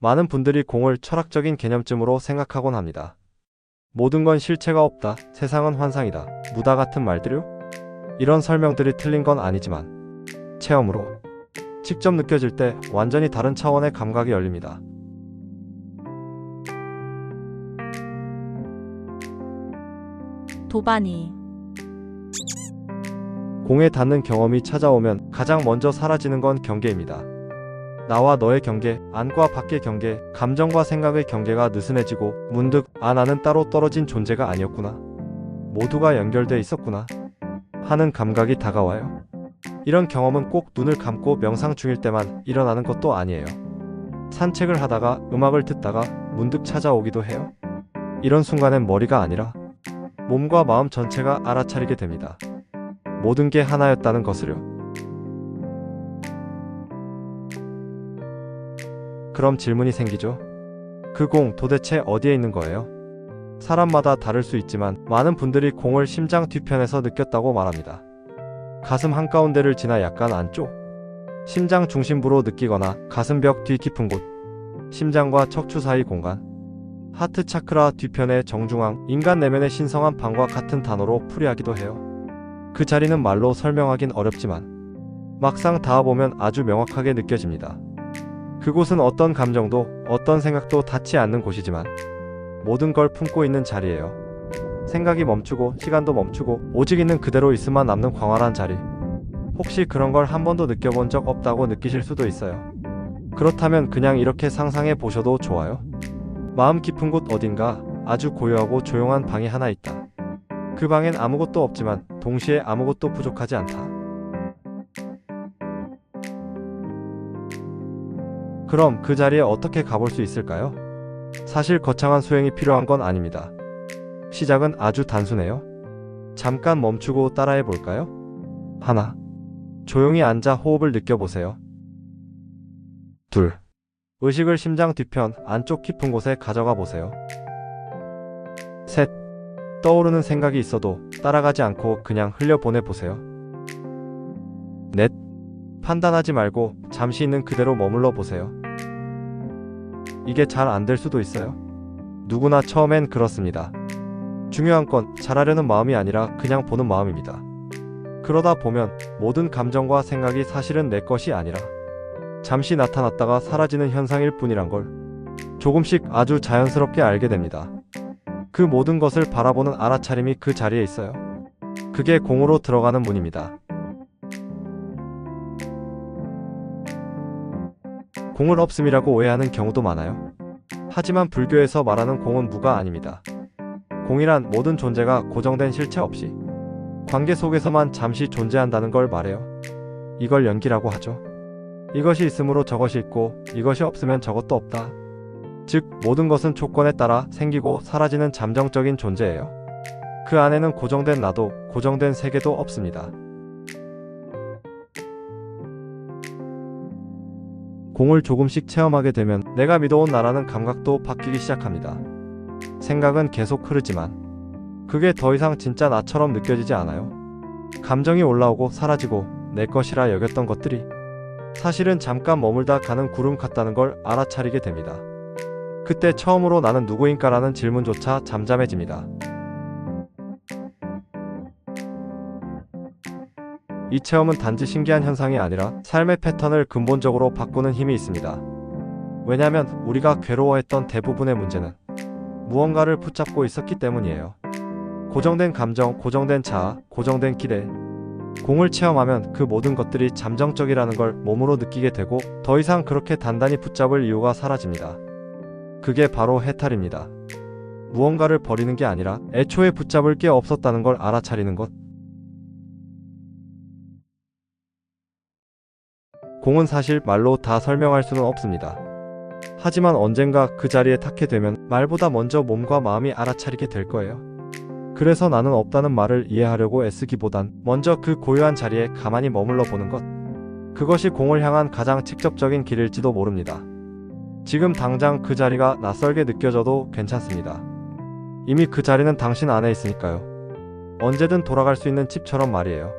많은 분들이 공을 철학적인 개념쯤으로 생각하곤 합니다. 모든 건 실체가 없다, 세상은 환상이다, 무다 같은 말들요? 이런 설명들이 틀린 건 아니지만 체험으로 직접 느껴질 때 완전히 다른 차원의 감각이 열립니다. 도바니. 공에 닿는 경험이 찾아오면 가장 먼저 사라지는 건 경계입니다. 나와 너의 경계, 안과 밖의 경계, 감정과 생각의 경계가 느슨해지고 문득 나는 따로 떨어진 존재가 아니었구나, 모두가 연결돼 있었구나 하는 감각이 다가와요. 이런 경험은 꼭 눈을 감고 명상 중일 때만 일어나는 것도 아니에요. 산책을 하다가, 음악을 듣다가 문득 찾아오기도 해요. 이런 순간엔 머리가 아니라 몸과 마음 전체가 알아차리게 됩니다. 모든 게 하나였다는 것을요. 그럼 질문이 생기죠. 그 공 도대체 어디에 있는 거예요? 사람마다 다를 수 있지만 많은 분들이 공을 심장 뒤편에서 느꼈다고 말합니다. 가슴 한가운데를 지나 약간 안쪽, 심장 중심부로 느끼거나 가슴벽 뒤 깊은 곳, 심장과 척추 사이 공간, 하트 차크라 뒤편의 정중앙, 인간 내면의 신성한 방과 같은 단어로 풀이하기도 해요. 그 자리는 말로 설명하긴 어렵지만 막상 닿아보면 아주 명확하게 느껴집니다. 그곳은 어떤 감정도, 어떤 생각도 닿지 않는 곳이지만 모든 걸 품고 있는 자리예요. 생각이 멈추고 시간도 멈추고 오직 있는 그대로 있음만 남는 광활한 자리. 혹시 그런 걸 한 번도 느껴본 적 없다고 느끼실 수도 있어요. 그렇다면 그냥 이렇게 상상해 보셔도 좋아요. 마음 깊은 곳 어딘가 아주 고요하고 조용한 방이 하나 있다. 그 방엔 아무것도 없지만 동시에 아무것도 부족하지 않다. 그럼 그 자리에 어떻게 가볼 수 있을까요? 사실 거창한 수행이 필요한 건 아닙니다. 시작은 아주 단순해요. 잠깐 멈추고 따라해 볼까요? 하나. 조용히 앉아 호흡을 느껴보세요. 둘. 의식을 심장 뒤편 안쪽 깊은 곳에 가져가 보세요. 셋. 떠오르는 생각이 있어도 따라가지 않고 그냥 흘려보내 보세요. 넷. 판단하지 말고 잠시 있는 그대로 머물러 보세요. 이게 잘 안 될 수도 있어요. 누구나 처음엔 그렇습니다. 중요한 건 잘하려는 마음이 아니라 그냥 보는 마음입니다. 그러다 보면 모든 감정과 생각이 사실은 내 것이 아니라 잠시 나타났다가 사라지는 현상일 뿐이란 걸 조금씩 아주 자연스럽게 알게 됩니다. 그 모든 것을 바라보는 알아차림이 그 자리에 있어요. 그게 공으로 들어가는 문입니다. 공을 없음이라고 오해하는 경우도 많아요. 하지만 불교에서 말하는 공은 무가 아닙니다. 공이란 모든 존재가 고정된 실체 없이 관계 속에서만 잠시 존재한다는 걸 말해요. 이걸 연기라고 하죠. 이것이 있으므로 저것이 있고 이것이 없으면 저것도 없다. 즉 모든 것은 조건에 따라 생기고 사라지는 잠정적인 존재예요. 그 안에는 고정된 나도, 고정된 세계도 없습니다. 공을 조금씩 체험하게 되면 내가 믿어온 나라는 감각도 바뀌기 시작합니다. 생각은 계속 흐르지만 그게 더 이상 진짜 나처럼 느껴지지 않아요. 감정이 올라오고 사라지고 내 것이라 여겼던 것들이 사실은 잠깐 머물다 가는 구름 같다는 걸 알아차리게 됩니다. 그때 처음으로 나는 누구인가라는 질문조차 잠잠해집니다. 이 체험은 단지 신기한 현상이 아니라 삶의 패턴을 근본적으로 바꾸는 힘이 있습니다. 왜냐하면 우리가 괴로워했던 대부분의 문제는 무언가를 붙잡고 있었기 때문이에요. 고정된 감정, 고정된 자아, 고정된 기대. 공을 체험하면 그 모든 것들이 잠정적이라는 걸 몸으로 느끼게 되고 더 이상 그렇게 단단히 붙잡을 이유가 사라집니다. 그게 바로 해탈입니다. 무언가를 버리는 게 아니라 애초에 붙잡을 게 없었다는 걸 알아차리는 것. 공은 사실 말로 다 설명할 수는 없습니다. 하지만 언젠가 그 자리에 닿게 되면 말보다 먼저 몸과 마음이 알아차리게 될 거예요. 그래서 나는 없다는 말을 이해하려고 애쓰기보단 먼저 그 고요한 자리에 가만히 머물러 보는 것. 그것이 공을 향한 가장 직접적인 길일지도 모릅니다. 지금 당장 그 자리가 낯설게 느껴져도 괜찮습니다. 이미 그 자리는 당신 안에 있으니까요. 언제든 돌아갈 수 있는 집처럼 말이에요.